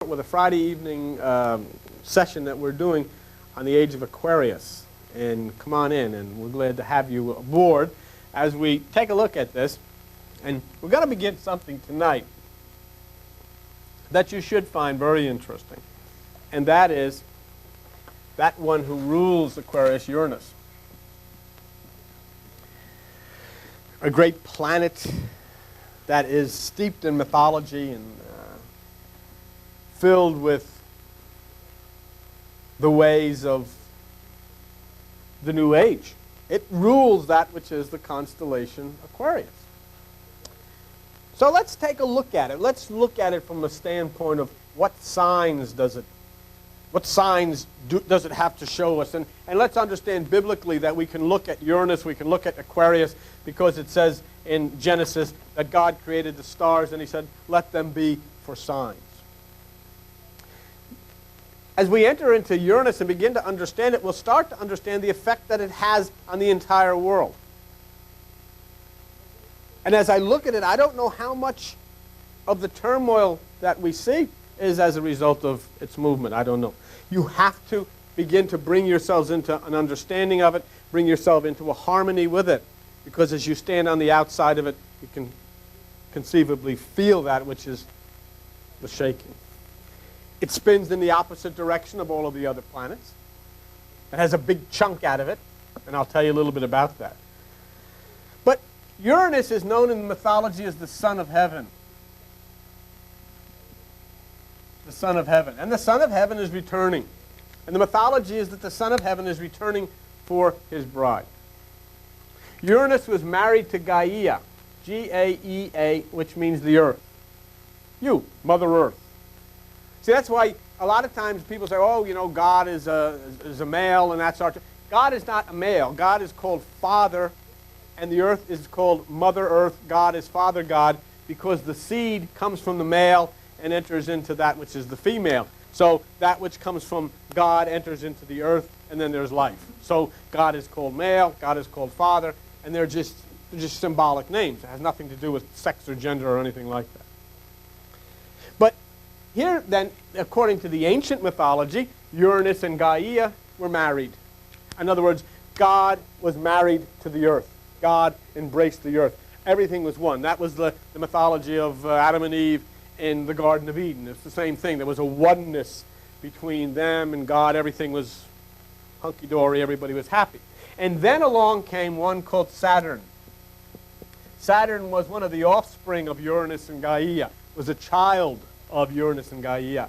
With a Friday evening session that we're doing on the age of Aquarius. And come on in, and we're glad to have you aboard as we take a look at this. And we're going to begin something tonight that you should find very interesting. And that is that one who rules Aquarius, Uranus. A great planet that is steeped in mythology and filled with the ways of the New Age. It rules that which is the constellation Aquarius. So let's take a look at it. Let's look at it from the standpoint of what signs does it have to show us? And let's understand biblically that we can look at Uranus, we can look at Aquarius, because it says in Genesis that God created the stars and he said, let them be for signs. As we enter into Uranus and begin to understand it, we'll start to understand the effect that it has on the entire world. And as I look at it, I don't know how much of the turmoil that we see is as a result of its movement. I don't know. You have to begin to bring yourselves into an understanding of it, bring yourself into a harmony with it, because as you stand on the outside of it, you can conceivably feel that which is the shaking. It spins in the opposite direction of all of the other planets. It has a big chunk out of it, and I'll tell you a little bit about that. But Uranus is known in the mythology as the son of heaven. The son of heaven. And the son of heaven is returning. And the mythology is that the son of heaven is returning for his bride. Uranus was married to Gaia, G-A-E-A, which means the earth. You, Mother Earth. See, that's why a lot of times people say, oh, you know, God is a male and that sort of thing. God is not a male. God is called Father, and the earth is called Mother Earth. God is Father God, because the seed comes from the male and enters into that which is the female. So that which comes from God enters into the earth, and then there's life. So God is called male, God is called Father, and they're just symbolic names. It has nothing to do with sex or gender or anything like that. But here, then, according to the ancient mythology, Uranus and Gaia were married. In other words, God was married to the earth. God embraced the earth. Everything was one. That was the mythology of Adam and Eve in the Garden of Eden. It's the same thing. There was a oneness between them and God. Everything was hunky-dory. Everybody was happy. And then along came one called Saturn. Saturn was one of the offspring of Uranus and Gaia. Was a child of Uranus and Gaia.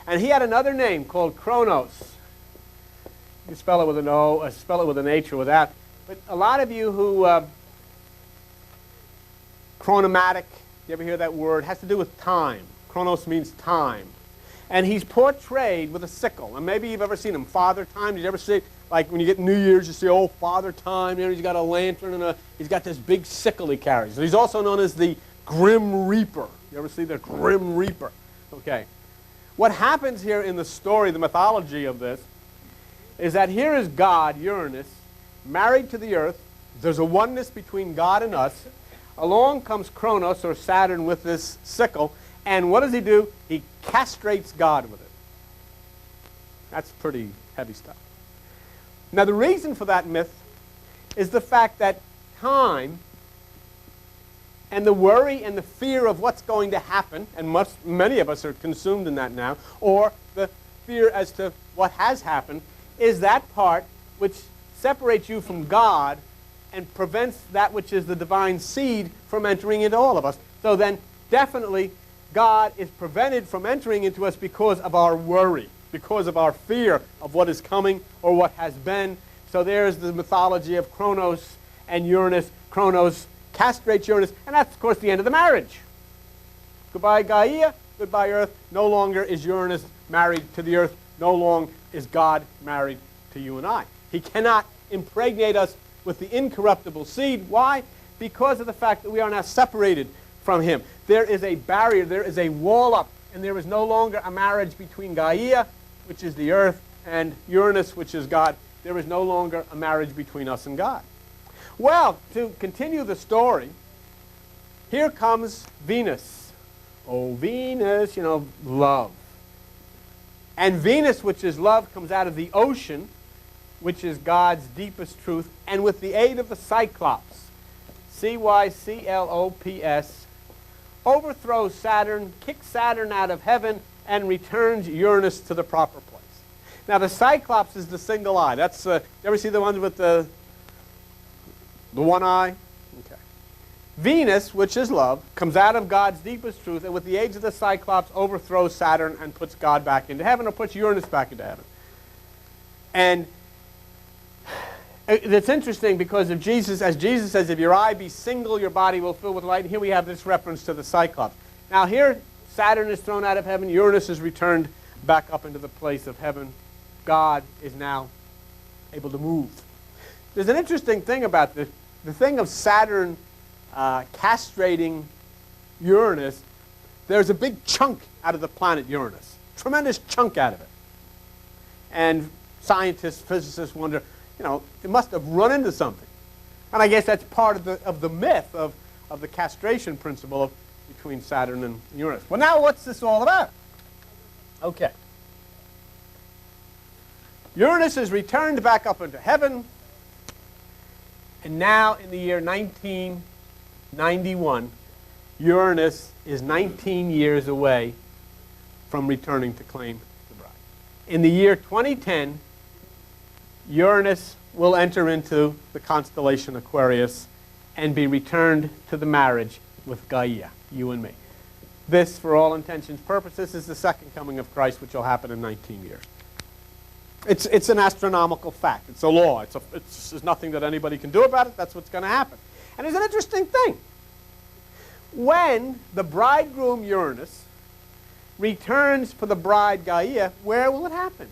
And he had another name called Kronos. You spell it with an O, spell it with an H or with that. But a lot of you who, chronomatic, you ever hear that word? It has to do with time. Kronos means time. And he's portrayed with a sickle. And maybe you've ever seen him, Father Time. Did you ever see, like when you get New Year's, you see, oh, Father Time. You know, he's got a lantern and he's got this big sickle he carries. So he's also known as the Grim Reaper. You ever see the Grim Reaper? Okay. What happens here in the story, the mythology of this, is that here is God, Uranus, married to the earth. There's a oneness between God and us. Along comes Kronos, or Saturn, with this sickle. And what does he do? He castrates God with it. That's pretty heavy stuff. Now, the reason for that myth is the fact that time and the worry and the fear of what's going to happen, and many of us are consumed in that now, or the fear as to what has happened, is that part which separates you from God and prevents that which is the divine seed from entering into all of us. So then, definitely, God is prevented from entering into us because of our worry, because of our fear of what is coming or what has been. So there's the mythology of Kronos and Uranus. Kronos castrates Uranus, and that's, of course, the end of the marriage. Goodbye, Gaia. Goodbye, Earth. No longer is Uranus married to the Earth. No longer is God married to you and I. He cannot impregnate us with the incorruptible seed. Why? Because of the fact that we are now separated from him. There is a barrier. There is a wall up, and there is no longer a marriage between Gaia, which is the Earth, and Uranus, which is God. There is no longer a marriage between us and God. Well, to continue the story, here comes Venus. Oh, Venus, you know, love. And Venus, which is love, comes out of the ocean, which is God's deepest truth, and with the aid of the Cyclops, Cyclops, overthrows Saturn, kicks Saturn out of heaven, and returns Uranus to the proper place. Now, the Cyclops is the single eye. That's you ever see the ones with the one eye? Okay. Venus, which is love, comes out of God's deepest truth, and with the aid of the Cyclops, overthrows Saturn and puts God back into heaven, or puts Uranus back into heaven. And it's interesting because as Jesus says, if your eye be single, your body will fill with light. And here we have this reference to the Cyclops. Now here, Saturn is thrown out of heaven. Uranus is returned back up into the place of heaven. God is now able to move. There's an interesting thing about this. The thing of Saturn castrating Uranus, there's a big chunk out of the planet Uranus. Tremendous chunk out of it. And scientists, physicists wonder, it must have run into something. And I guess that's part of the myth of the castration principle between Saturn and Uranus. Well, now what's this all about? Okay. Uranus is returned back up into heaven, and now in the year 1991, Uranus is 19 years away from returning to claim the bride. In the year 2010, Uranus will enter into the constellation Aquarius and be returned to the marriage with Gaia, you and me. This, for all intents and purposes, is the second coming of Christ, which will happen in 19 years. It's an astronomical fact. It's a law. There's nothing that anybody can do about it. That's what's going to happen. And there's an interesting thing. When the bridegroom Uranus returns for the bride Gaia, where will it happen?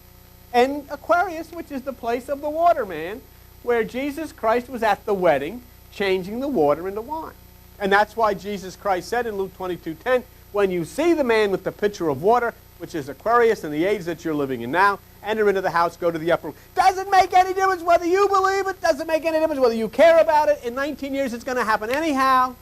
In Aquarius, which is the place of the waterman, where Jesus Christ was at the wedding, changing the water into wine. And that's why Jesus Christ said in Luke 22:10, when you see the man with the pitcher of water, which is Aquarius and the age that you're living in now, enter into the house, go to the upper room. Doesn't make any difference whether you believe it. Doesn't make any difference whether you care about it. In 19 years, it's going to happen anyhow.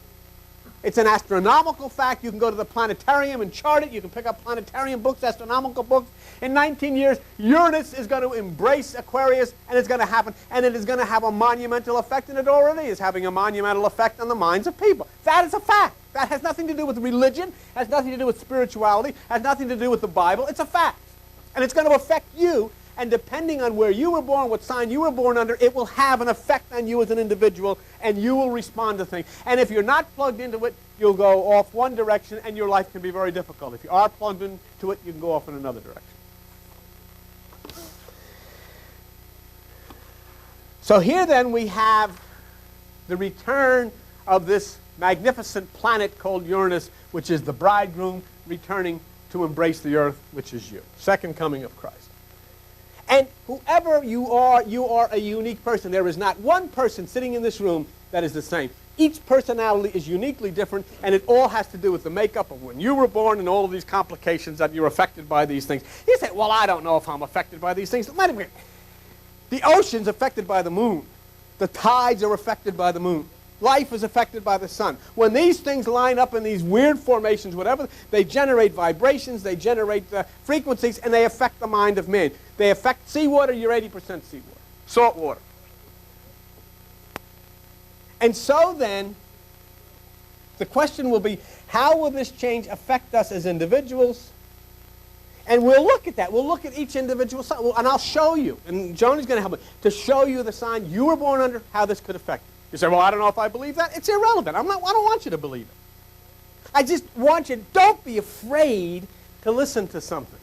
It's an astronomical fact. You can go to the planetarium and chart it. You can pick up planetarium books, astronomical books. In 19 years, Uranus is going to embrace Aquarius, and it's going to happen. And it is going to have a monumental effect, and it already is having a monumental effect on the minds of people. That is a fact. That has nothing to do with religion, has nothing to do with spirituality, has nothing to do with the Bible. It's a fact. And it's going to affect you, and depending on where you were born, what sign you were born under, it will have an effect on you as an individual, and you will respond to things. And if you're not plugged into it, you'll go off one direction, and your life can be very difficult. If you are plugged into it, you can go off in another direction. So here then we have the return of this magnificent planet called Uranus, which is the bridegroom returning to embrace the earth, which is you. Second coming of Christ. And whoever you are a unique person. There is not one person sitting in this room that is the same. Each personality is uniquely different, and it all has to do with the makeup of when you were born and all of these complications that you're affected by these things. You say, well, I don't know if I'm affected by these things. The ocean's affected by the moon. The tides are affected by the moon. Life is affected by the sun. When these things line up in these weird formations, whatever, they generate vibrations, they generate frequencies, and they affect the mind of man. They affect seawater. You're 80% seawater. Salt water. And so then, the question will be, how will this change affect us as individuals? And we'll look at that. We'll look at each individual sign. And I'll show you, and Joni's going to help me, to show you the sign you were born under, how this could affect you. You say, well, I don't know if I believe that. It's irrelevant. I don't want you to believe it. I just want you, don't be afraid to listen to something.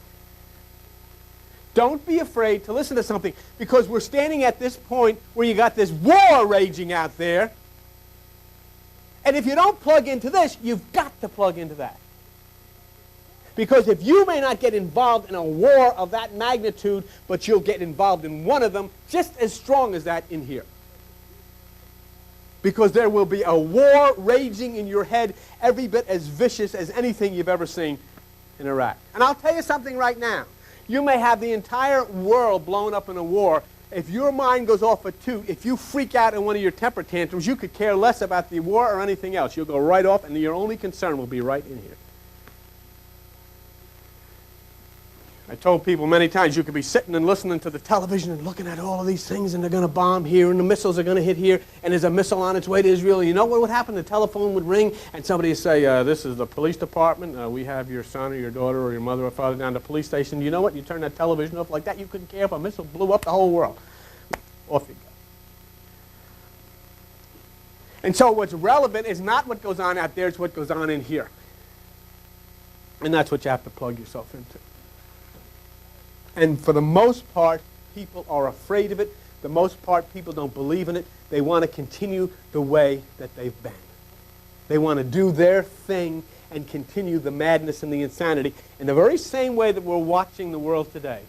Don't be afraid to listen to something, because we're standing at this point where you got this war raging out there. And if you don't plug into this, you've got to plug into that. Because if you may not get involved in a war of that magnitude, but you'll get involved in one of them just as strong as that in here. Because there will be a war raging in your head every bit as vicious as anything you've ever seen in Iraq. And I'll tell you something right now. You may have the entire world blown up in a war. If your mind goes off a toot, if you freak out in one of your temper tantrums, you could care less about the war or anything else. You'll go right off, and your only concern will be right in here. I told people many times you could be sitting and listening to the television and looking at all of these things, and they're going to bomb here, and the missiles are going to hit here, and there's a missile on its way to Israel. You know what would happen? The telephone would ring, and somebody would say, this is the police department. We have your son or your daughter or your mother or father down to the police station. You know what? You turn that television off like that, you couldn't care if a missile blew up the whole world. Off you go. And so what's relevant is not what goes on out there, it's what goes on in here. And that's what you have to plug yourself into. And for the most part, people are afraid of it. The most part, people don't believe in it. They want to continue the way that they've been. They want to do their thing and continue the madness and the insanity in the very same way that we're watching the world today.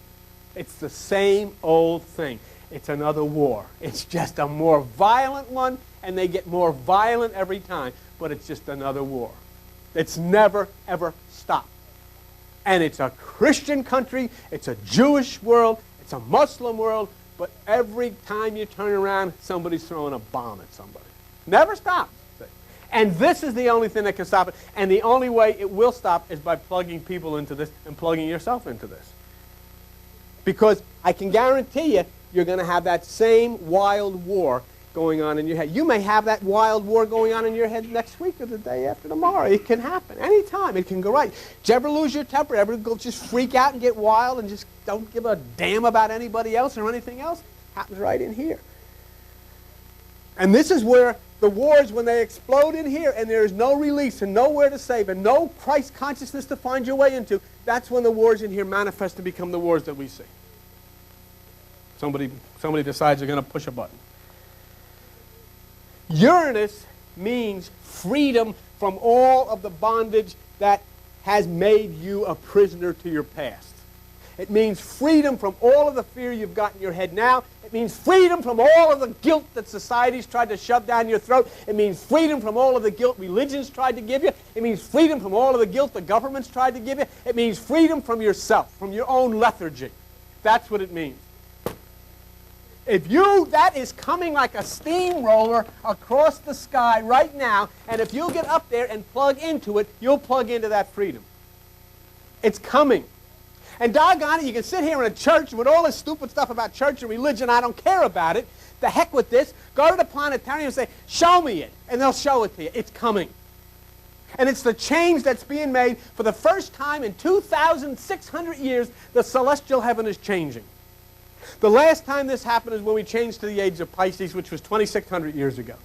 It's the same old thing. It's another war. It's just a more violent one, and they get more violent every time, but it's just another war. It's never, ever stopped. And it's a Christian country, it's a Jewish world, it's a Muslim world, but every time you turn around, somebody's throwing a bomb at somebody. Never stops. And this is the only thing that can stop it. And the only way it will stop is by plugging people into this and plugging yourself into this. Because I can guarantee you, you're going to have that same wild war going on in your head. You may have that wild war going on in your head next week or the day after tomorrow. It can happen anytime. It can go right. Did you ever lose your temper? Ever go just freak out and get wild and just don't give a damn about anybody else or anything else? Happens right in here. And this is where the wars, when they explode in here and there is no release and nowhere to save and no Christ consciousness to find your way into, that's when the wars in here manifest and become the wars that we see. Somebody decides they're going to push a button. Uranus means freedom from all of the bondage that has made you a prisoner to your past. It means freedom from all of the fear you've got in your head now. It means freedom from all of the guilt that society's tried to shove down your throat. It means freedom from all of the guilt religion's tried to give you. It means freedom from all of the guilt the government's tried to give you. It means freedom from yourself, from your own lethargy. That's what it means. That is coming like a steamroller across the sky right now, and if you'll get up there and plug into it, you'll plug into that freedom. It's coming. And doggone it, you can sit here in a church with all this stupid stuff about church and religion. I don't care about it. The heck with this. Go to the planetarium and say, show me it. And they'll show it to you. It's coming. And it's the change that's being made. For the first time in 2,600 years, the celestial heaven is changing. The last time this happened is when we changed to the age of Pisces, which was 2,600 years ago.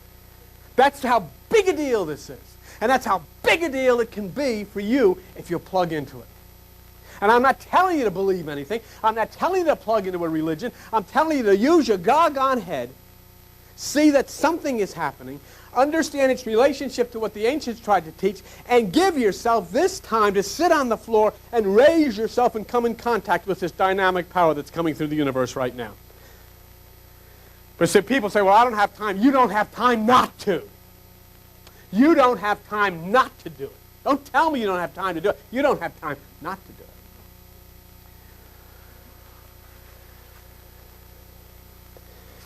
That's how big a deal this is. And that's how big a deal it can be for you if you plug into it. And I'm not telling you to believe anything. I'm not telling you to plug into a religion. I'm telling you to use your doggone head, see that something is happening, understand its relationship to what the ancients tried to teach, and give yourself this time to sit on the floor and raise yourself and come in contact with this dynamic power that's coming through the universe right now. But see, people say, well, I don't have time. You don't have time not to. You don't have time not to do it. Don't tell me you don't have time to do it. You don't have time not to do it.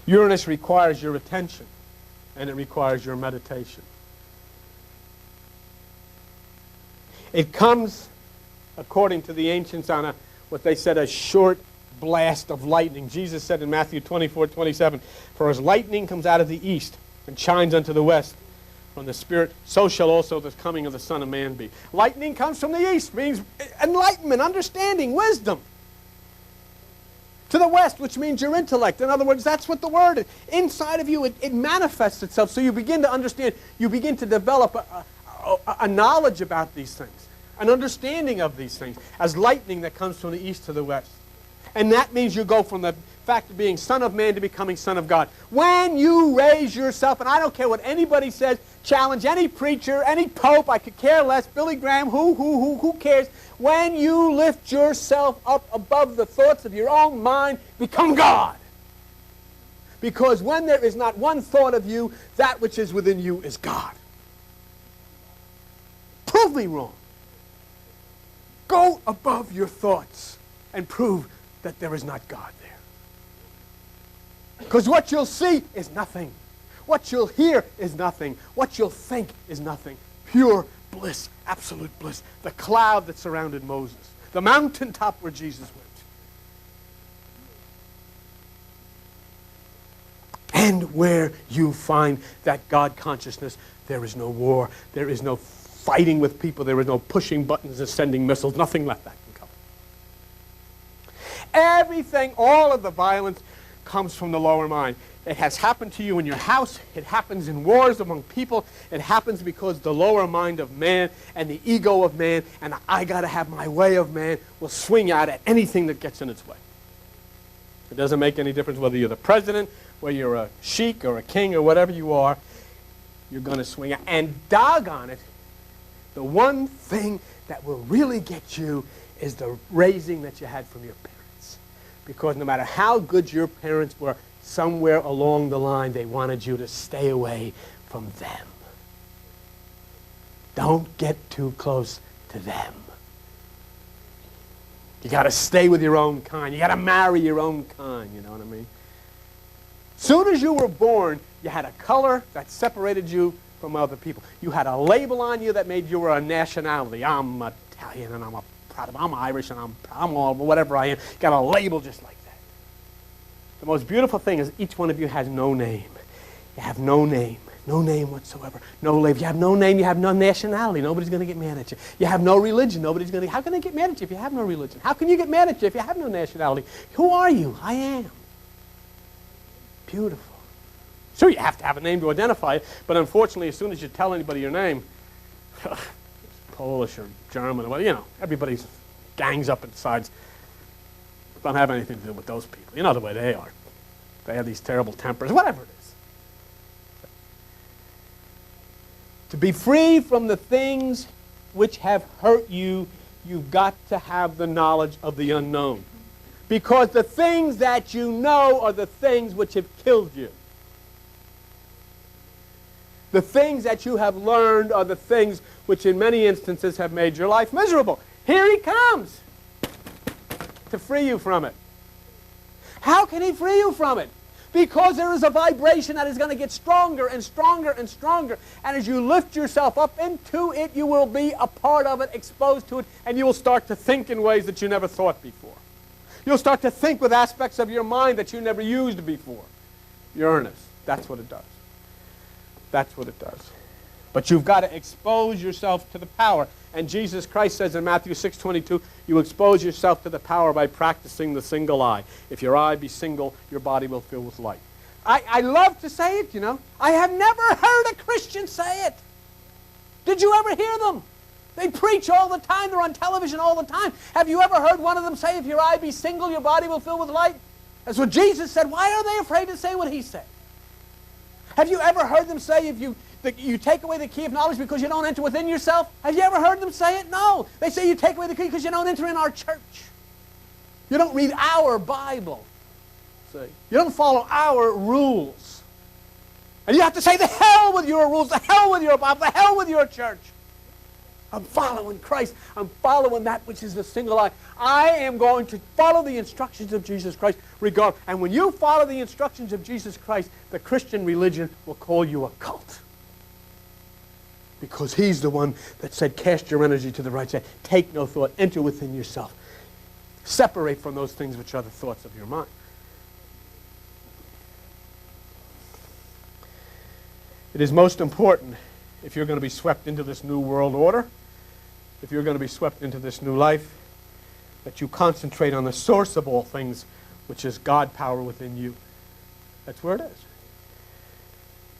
Uranus requires your attention, and it requires your meditation. It comes, according to the ancients, on what they said, a short blast of lightning. Jesus said in Matthew 24:27, for as lightning comes out of the east and shines unto the west from the Spirit, so shall also the coming of the Son of Man be. Lightning comes from the east, means enlightenment, understanding, wisdom. To the west, which means your intellect. In other words, that's what the word is. Inside of you, it manifests itself. So you begin to understand, you begin to develop a knowledge about these things, an understanding of these things, as lightning that comes from the east to the west. And that means you go from the fact of being Son of Man to becoming Son of God. When you raise yourself, and I don't care what anybody says, challenge any preacher, any pope, I could care less, Billy Graham, who cares? When you lift yourself up above the thoughts of your own mind, become God. Because when there is not one thought of you, that which is within you is God. Prove me wrong. Go above your thoughts and prove that there is not God there. Because what you'll see is nothing. What you'll hear is nothing. What you'll think is nothing. Pure bliss, absolute bliss. The cloud that surrounded Moses. The mountaintop where Jesus went. And where you find that God consciousness, there is no war, there is no fighting with people, there is no pushing buttons and sending missiles, nothing like that can come. Everything, all of the violence comes from the lower mind. It has happened to you in your house, it happens in wars among people, it happens because the lower mind of man and the ego of man and the I gotta have my way of man will swing out at anything that gets in its way. It doesn't make any difference whether you're the president, whether you're a sheik or a king or whatever you are, you're going to swing out. And doggone it, the one thing that will really get you is the raising that you had from your parents. Because no matter how good your parents were, somewhere along the line they wanted you to stay away from them. Don't get too close to them. You got to stay with your own kind. You got to marry your own kind, you know what I mean? Soon as you were born, you had a color that separated you from other people. You had a label on you that made you a nationality. I'm Italian and I'm Irish and I'm all whatever I am. You got a label just like that. The most beautiful thing is each one of you has no name. You have no name. No name whatsoever. No label. You have no name. You have no nationality. Nobody's going to get mad at you. You have no religion. Nobody's going to. How can they get mad at you if you have no religion? How can you get mad at you if you have no nationality? Who are you? I am. Beautiful. Sure, you have to have a name to identify it, but unfortunately, as soon as you tell anybody your name, Polish or German or whatever, you know, everybody's gangs up and decides, don't have anything to do with those people. You know the way they are. They have these terrible tempers, whatever it is. To be free from the things which have hurt you, you've got to have the knowledge of the unknown. Because the things that you know are the things which have killed you. The things that you have learned are the things which in many instances have made your life miserable. Here he comes to free you from it. How can he free you from it? Because there is a vibration that is going to get stronger and stronger and stronger. And as you lift yourself up into it, you will be a part of it, exposed to it, and you will start to think in ways that you never thought before. You'll start to think with aspects of your mind that you never used before. Uranus. That's what it does. That's what it does. But you've got to expose yourself to the power. And Jesus Christ says in Matthew 6:22, you expose yourself to the power by practicing the single eye. If your eye be single, your body will fill with light. I love to say it, you know. I have never heard a Christian say it. Did you ever hear them? They preach all the time. They're on television all the time. Have you ever heard one of them say, if your eye be single, your body will fill with light? That's what Jesus said. Why are they afraid to say what he said? Have you ever heard them say, if you take away the key of knowledge because you don't enter within yourself? Have you ever heard them say it? No. They say you take away the key because you don't enter in our church. You don't read our Bible. See? You don't follow our rules. And you have to say, the hell with your rules, the hell with your Bible, the hell with your church. I'm following Christ. I'm following that which is the single eye. I am going to follow the instructions of Jesus Christ regardless. And when you follow the instructions of Jesus Christ, the Christian religion will call you a cult. Because he's the one that said, cast your energy to the right side. Take no thought. Enter within yourself. Separate from those things which are the thoughts of your mind. It is most important, if you're going to be swept into this new world order, if you're going to be swept into this new life, that you concentrate on the source of all things, which is God power within you. That's where it is.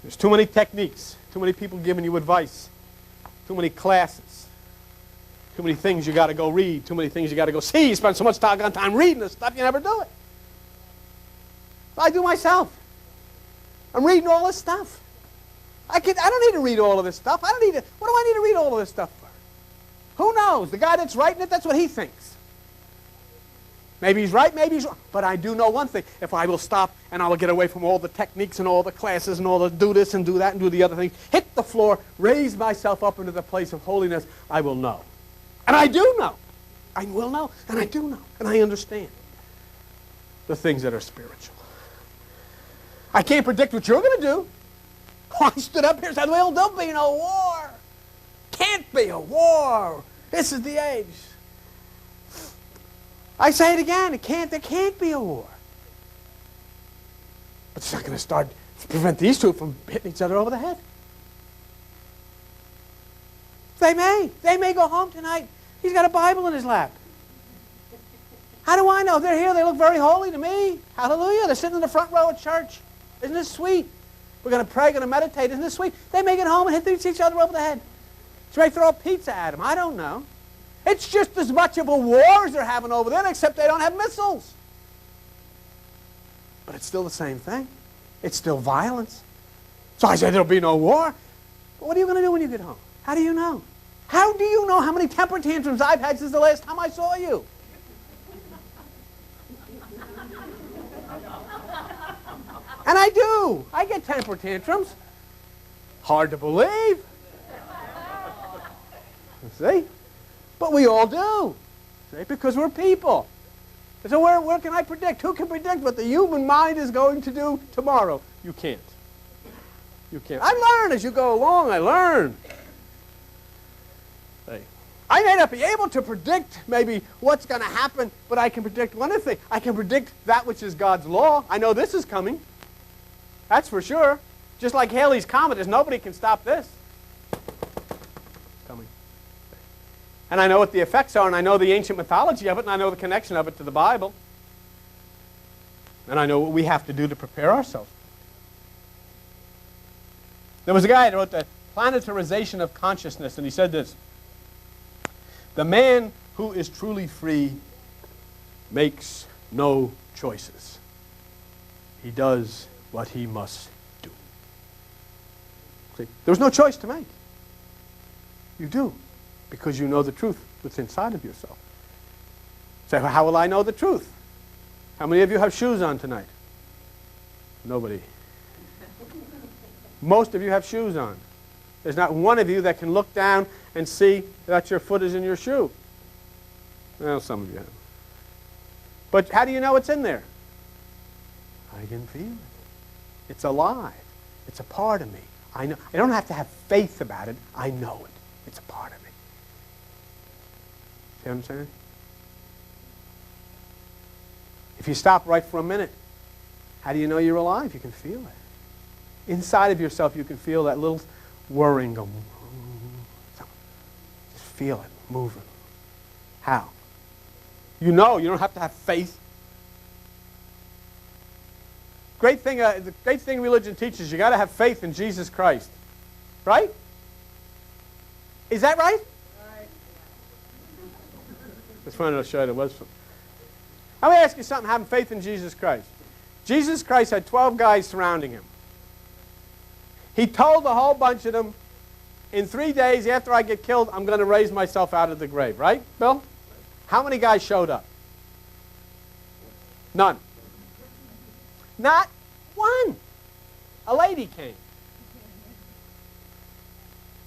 There's too many techniques, too many people giving you advice, too many classes, too many things you got to go read, too many things you got to go see. You spend so much time reading this stuff, you never do it. I do myself. I'm reading all this stuff. I don't need to read all of this stuff. What do I need to read all of this stuff for? Who knows? The guy that's writing it, that's what he thinks. Maybe he's right, maybe he's wrong. But I do know one thing. If I will stop and I will get away from all the techniques and all the classes and all the do this and do that and do the other thing, hit the floor, raise myself up into the place of holiness, I will know. And I do know. I will know, and I do know, and I understand the things that are spiritual. I can't predict what you're going to do. I stood up here and said, well, don't be no war. Can't be a war. This is the age. I say it again, there can't be a war. But it's not going to prevent these two from hitting each other over the head. They may go home tonight. He's got a Bible in his lap. How do I know? They're here, they look very holy to me. Hallelujah, they're sitting in the front row at church. Isn't this sweet? We're going to pray, going to meditate. Isn't this sweet? They may get home and hit each other over the head. So they throw a pizza at them. I don't know. It's just as much of a war as they're having over there, except they don't have missiles. But it's still the same thing. It's still violence. So I say there'll be no war. But what are you going to do when you get home? How do you know? How do you know how many temper tantrums I've had since the last time I saw you? And I do. I get temper tantrums. Hard to believe. See? But we all do. See? Because we're people. So where can I predict? Who can predict what the human mind is going to do tomorrow? You can't. You can't. I learn as you go along. I learn. See? I may not be able to predict maybe what's going to happen, but I can predict one thing. I can predict that which is God's law. I know this is coming. That's for sure. Just like Halley's Comet, there's nobody can stop this. It's coming. And I know what the effects are, and I know the ancient mythology of it, and I know the connection of it to the Bible. And I know what we have to do to prepare ourselves. There was a guy that wrote the Planetarization of Consciousness, and he said this: the man who is truly free makes no choices. He does what he must do. See, there's no choice to make. You do, because you know the truth that's inside of yourself. So how will I know the truth? How many of you have shoes on tonight? Nobody. Most of you have shoes on. There's not one of you that can look down and see that your foot is in your shoe. Well, some of you have. But how do you know it's in there? I can feel it. It's alive. It's a part of me. I know. I don't have to have faith about it. I know it. It's a part of me. See what I'm saying? If you stop right for a minute, how do you know you're alive? You can feel it. Inside of yourself, you can feel that little whirring go. Just feel it moving. How? You know. You don't have to have faith. The great thing religion teaches, you got to have faith in Jesus Christ. Right? Is that right? Right. Just wanted to show you it was. Let me ask you something, having faith in Jesus Christ. Jesus Christ had 12 guys surrounding him. He told a whole bunch of them, in 3 days after I get killed, I'm going to raise myself out of the grave. Right, Bill? How many guys showed up? None. Not one. A lady came.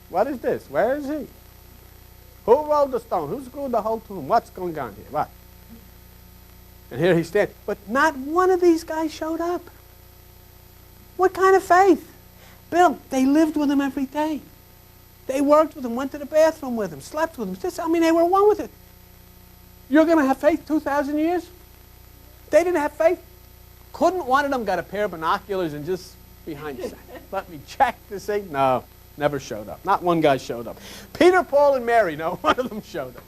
What is this? Where is he? Who rolled the stone? Who screwed the hole to him? What's going on here? What? And here he stands. But not one of these guys showed up. What kind of faith? Bill, they lived with him every day. They worked with him, went to the bathroom with him, slept with him. They were one with it. You're going to have faith 2,000 years? They didn't have faith. Couldn't one of them got a pair of binoculars and just behind the let me check to see? No, never showed up. Not one guy showed up. Peter, Paul, and Mary, no one of them showed up.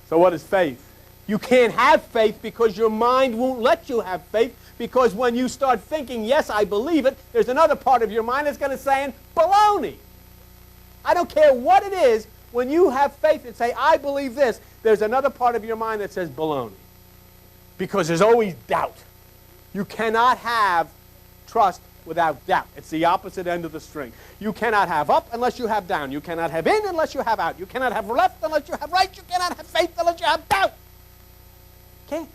So what is faith? You can't have faith because your mind won't let you have faith, because when you start thinking, yes, I believe it, there's another part of your mind that's going to say, baloney. I don't care what it is, when you have faith and say, I believe this, there's another part of your mind that says baloney. Because there's always doubt. You cannot have trust without doubt. It's the opposite end of the string. You cannot have up unless you have down. You cannot have in unless you have out. You cannot have left unless you have right. You cannot have faith unless you have doubt. Can't.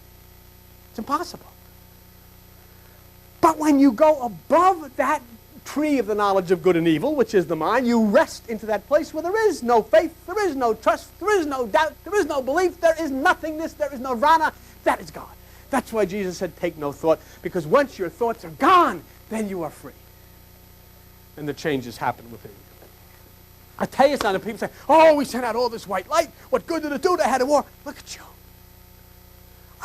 It's impossible. But when you go above that tree of the knowledge of good and evil, which is the mind, you rest into that place where there is no faith, there is no trust, there is no doubt, there is no belief, there is nothingness, there is no nirvana. That is God. That's why Jesus said, take no thought, because once your thoughts are gone, then you are free. And the changes happen within you. I tell you something, people say, oh, we sent out all this white light. What good did it do? They had a war. Look at you.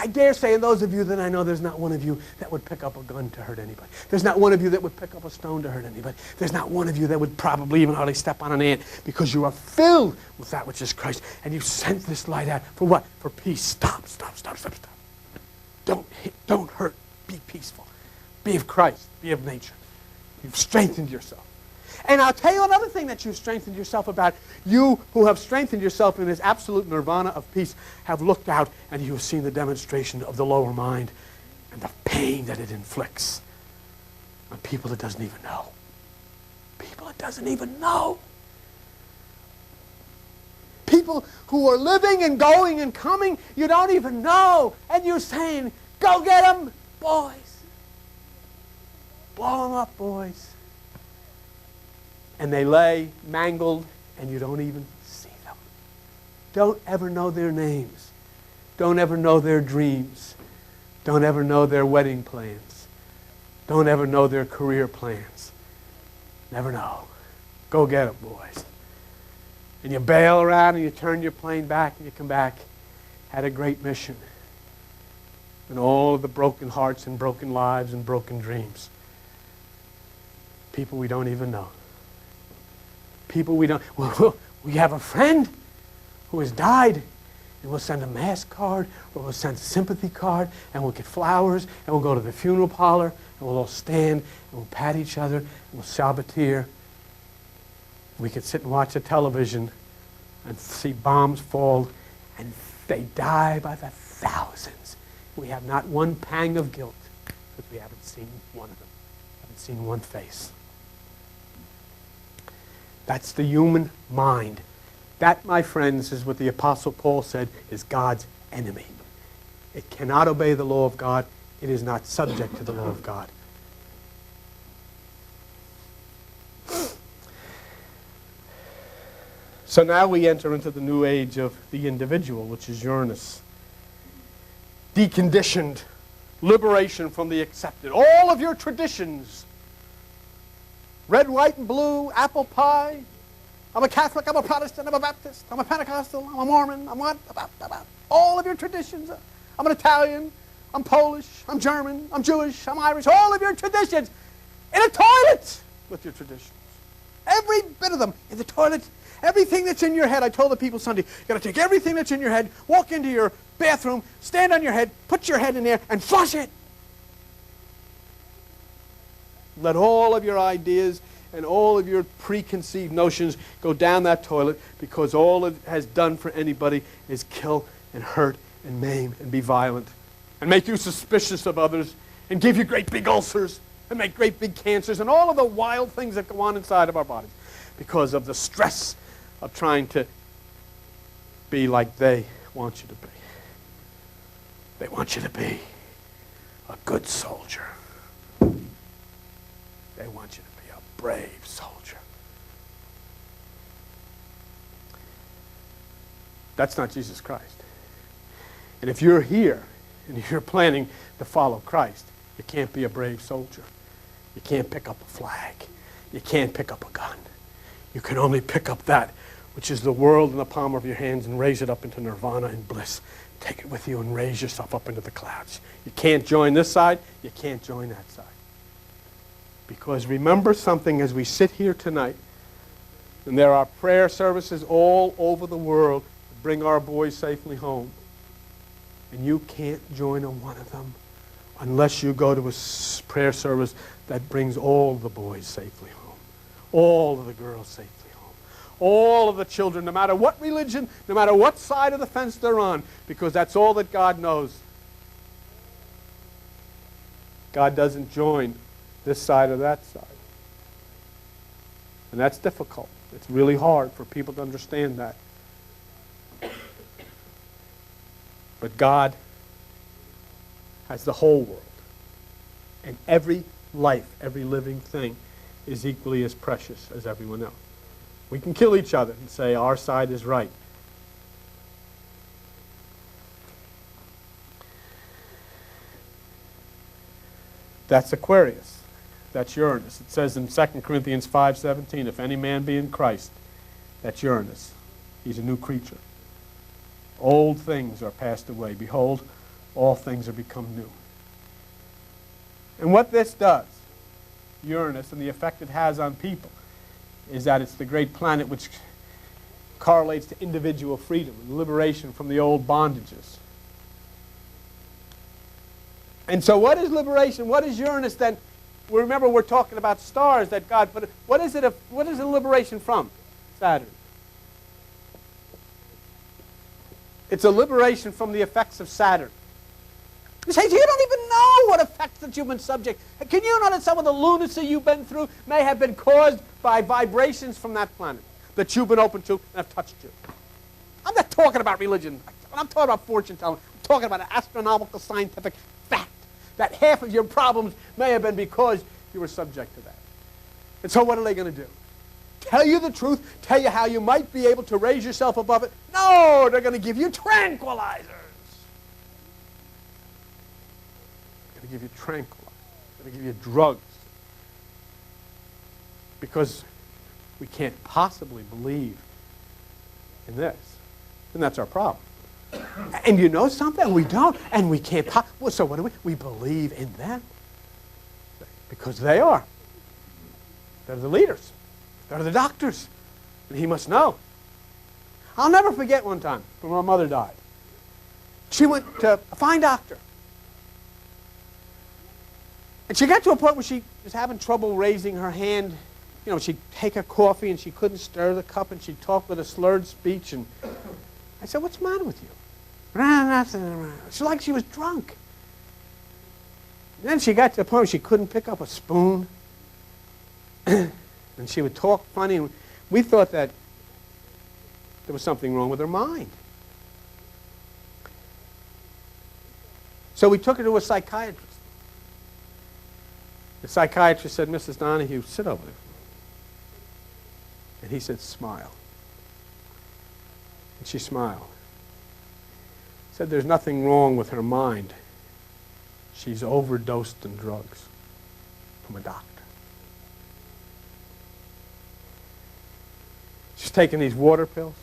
I dare say, in those of you that I know, there's not one of you that would pick up a gun to hurt anybody. There's not one of you that would pick up a stone to hurt anybody. There's not one of you that would probably even hardly step on an ant, because you are filled with that which is Christ. And you sent this light out for what? For peace. Stop. Don't hit, don't hurt. Be peaceful. Be of Christ. Be of nature. You've strengthened yourself. And I'll tell you another thing that you've strengthened yourself about. You who have strengthened yourself in this absolute nirvana of peace have looked out and you have seen the demonstration of the lower mind and the pain that it inflicts on people it doesn't even know. People it doesn't even know. People who are living and going and coming, you don't even know. And you're saying, go get them, boys. Blow them up, boys. And they lay mangled, and you don't even see them. Don't ever know their names. Don't ever know their dreams. Don't ever know their wedding plans. Don't ever know their career plans. Never know. Go get them, boys. And you bail around, and you turn your plane back, and you come back. Had a great mission. And all of the broken hearts and broken lives and broken dreams. People we don't even know. People we don't. We have a friend who has died, and we'll send a mass card, or we'll send a sympathy card, and we'll get flowers, and we'll go to the funeral parlor, and we'll all stand, and we'll pat each other, and we'll sob a tear. We could sit and watch the television and see bombs fall, and they die by the thousands. We have not one pang of guilt because we haven't seen one of them, haven't seen one face. That's the human mind. That, my friends, is what the Apostle Paul said is God's enemy. It cannot obey the law of God. It is not subject to the law of God. So now we enter into the new age of the individual, which is Uranus. Deconditioned, liberation from the accepted. All of your traditions. Red, white, and blue, apple pie. I'm a Catholic, I'm a Protestant, I'm a Baptist, I'm a Pentecostal, I'm a Mormon, I'm what? All of your traditions. I'm an Italian, I'm Polish, I'm German, I'm Jewish, I'm Irish. All of your traditions in a toilet with your traditions. Every bit of them in the toilet. Everything that's in your head. I told the people Sunday, you've got to take everything that's in your head, walk into your bathroom, stand on your head, put your head in there, and flush it. Let all of your ideas and all of your preconceived notions go down that toilet, because all it has done for anybody is kill and hurt and maim and be violent and make you suspicious of others and give you great big ulcers and make great big cancers and all of the wild things that go on inside of our bodies because of the stress of trying to be like they want you to be. They want you to be a good soldier. They want you to be a brave soldier. That's not Jesus Christ. And if you're here and you're planning to follow Christ, you can't be a brave soldier. You can't pick up a flag. You can't pick up a gun. You can only pick up that which is the world in the palm of your hands and raise it up into nirvana and bliss. Take it with you and raise yourself up into the clouds. You can't join this side. You can't join that side. Because remember something as we sit here tonight, and there are prayer services all over the world to bring our boys safely home. And you can't join on one of them unless you go to a prayer service that brings all the boys safely home, all of the girls safely home, all of the children, no matter what religion, no matter what side of the fence they're on, because that's all that God knows. God doesn't join this side or that side. And that's difficult. It's really hard for people to understand that. But God has the whole world. And every life, every living thing is equally as precious as everyone else. We can kill each other and say our side is right. That's Aquarius. That's Uranus. It says in 2 Corinthians 5:17, if any man be in Christ, That's Uranus. He's a new creature. Old things are passed away. Behold, all things are become new. And what this does, Uranus, and the effect it has on people, is that it's the great planet which correlates to individual freedom and liberation from the old bondages. And so what is liberation? What is Uranus then? Remember, we're talking about stars that God put. What is it a liberation from? Saturn. It's a liberation from the effects of Saturn. You say, you don't even know what effects that you've been subject. Can you know that some of the lunacy you've been through may have been caused by vibrations from that planet that you've been open to and have touched you? I'm not talking about religion. I'm talking about fortune telling. I'm talking about an astronomical scientific fact that half of your problems may have been because you were subject to that. And so what are they going to do? Tell you the truth? Tell you how you might be able to raise yourself above it? No, they're going to give you tranquilizers. They're going to give you tranquilizers. They're going to give you drugs. Because we can't possibly believe in this. And that's our problem. And you know something? We don't. And we can't. Well, so what do we? We believe in them. Because they are. They're the leaders. They're the doctors. And he must know. I'll never forget one time when my mother died. She went to a fine doctor. And she got to a point where she was having trouble raising her hand. You know, she'd take her coffee and she couldn't stir the cup and she'd talk with a slurred speech. And I said, what's the matter with you? She like she was drunk. And then she got to the point where she couldn't pick up a spoon. And she would talk funny. And we thought that there was something wrong with her mind. So we took her to a psychiatrist. The psychiatrist said, Mrs. Donahue, sit over there. And he said, smile. And she smiled. He said, there's nothing wrong with her mind. She's overdosed in drugs from a doctor. She's taking these water pills.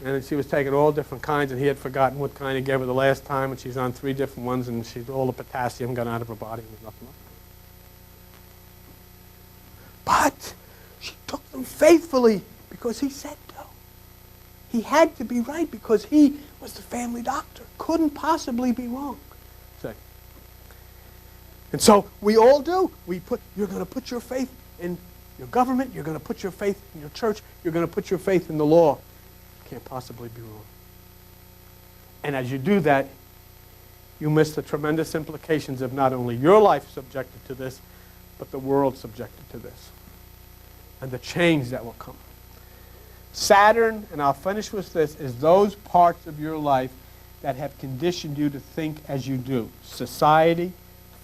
And she was taking all different kinds, and he had forgotten what kind he gave her the last time, and she's on 3 different ones, and all the potassium gone out of her body, and there's nothing left. But she took them faithfully because he said so. He had to be right because he was the family doctor. Couldn't possibly be wrong. See? And so we all do. You're going to put your faith in your government. You're going to put your faith in your church. You're going to put your faith in the law. Can't possibly be wrong. And as you do that, you miss the tremendous implications of not only your life subjected to this, but the world subjected to this. And the change that will come. Saturn, and I'll finish with this, is those parts of your life that have conditioned you to think as you do. Society,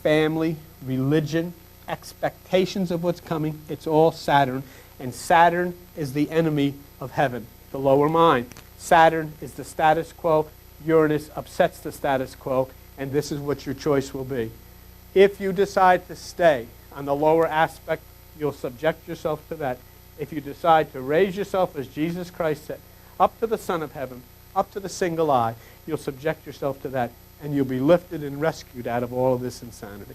family, religion, expectations of what's coming. It's all Saturn. And Saturn is the enemy of heaven, the lower mind. Saturn is the status quo. Uranus upsets the status quo. And this is what your choice will be. If you decide to stay on the lower aspect, you'll subject yourself to that. If you decide to raise yourself, as Jesus Christ said, up to the Son of Heaven, up to the single eye, you'll subject yourself to that, and you'll be lifted and rescued out of all of this insanity.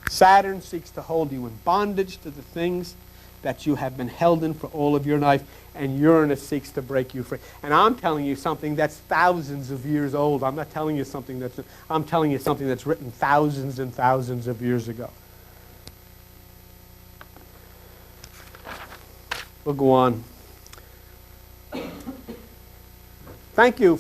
Saturn seeks to hold you in bondage to the things that you have been held in for all of your life, and Uranus seeks to break you free. And I'm telling you something that's thousands of years old. I'm telling you something that's written thousands and thousands of years ago. We'll go on. Thank you.